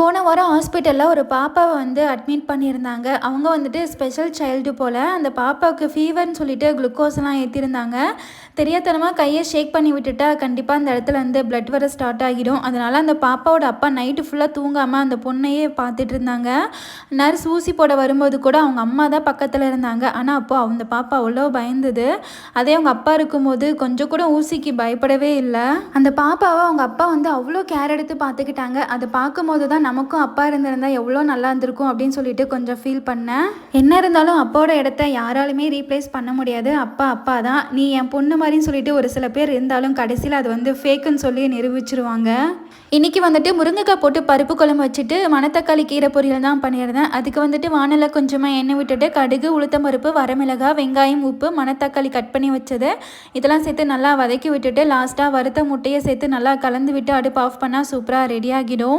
போன வாரம் ஹாஸ்பிட்டலில் ஒரு பாப்பாவை வந்து அட்மிட் பண்ணியிருந்தாங்க. அவங்க வந்துட்டு ஸ்பெஷல் சைல்டு போல். அந்த பாப்பாவுக்கு ஃபீவர்னு சொல்லிட்டு குளுக்கோஸ்லாம் ஏற்றிருந்தாங்க. தெரியாதனமாக கையை ஷேக் பண்ணி விட்டுட்டா கண்டிப்பாக அந்த இடத்துல வந்து பிளட் வர ஸ்டார்ட் ஆகிடும். அதனால் அந்த பாப்பாவோட அப்பா நைட்டு ஃபுல்லாக தூங்காமல் அந்த பொண்ணையே பார்த்துட்டு இருந்தாங்க. நர்ஸ் ஊசி போட வரும்போது கூட அவங்க அம்மா தான் பக்கத்தில் இருந்தாங்க. ஆனால் அப்போது அந்த பாப்பா அவ்வளோ பயந்தது. அதே அவங்க அப்பா இருக்கும்போது கொஞ்சம் கூட ஊசிக்கு பயப்படவே இல்லை. அந்த பாப்பாவை அவங்க அப்பா வந்து அவ்வளோ கேர் எடுத்து பார்த்துக்கிட்டாங்க. அதை பார்க்கும்போது தான் நமக்கும் அப்பா இருந்திருந்தால் எவ்வளோ நல்லா இருந்திருக்கும் அப்படின்னு சொல்லிட்டு கொஞ்சம் ஃபீல் பண்ணேன். என்ன இருந்தாலும் அப்பாவோட இடத்த யாராலுமே ரீப்ளேஸ் பண்ண முடியாது. அப்பா அப்பா தான். நீ என் பொண்ணு மாதிரின்னு சொல்லிட்டு ஒரு சில பேர் இருந்தாலும் கடைசியில் அது வந்து ஃபேக்குன்னு சொல்லி நிரூபிச்சிருவாங்க. இன்றைக்கி வந்துட்டு முருங்கைக்காய் போட்டு பருப்பு குழம்பு வச்சுட்டு மணத்தக்காளி கீரை பொரியல் தான் பண்ணியிருந்தேன். அதுக்கு வந்துட்டு வானலில் கொஞ்சமாக எண்ணெய் விட்டுட்டு கடுகு, உளுத்தம்பருப்பு, வரமிளகாய், வெங்காயம், உப்பு, மணத்தக்காளி கட் பண்ணி வச்சது இதெல்லாம் சேர்த்து நல்லா வதக்கி விட்டுட்டு லாஸ்ட்டாக வறுத்த முட்டையை சேர்த்து நல்லா கலந்து விட்டு அடுப்பு ஆஃப் பண்ணால் சூப்பராக ரெடி ஆகிடும்.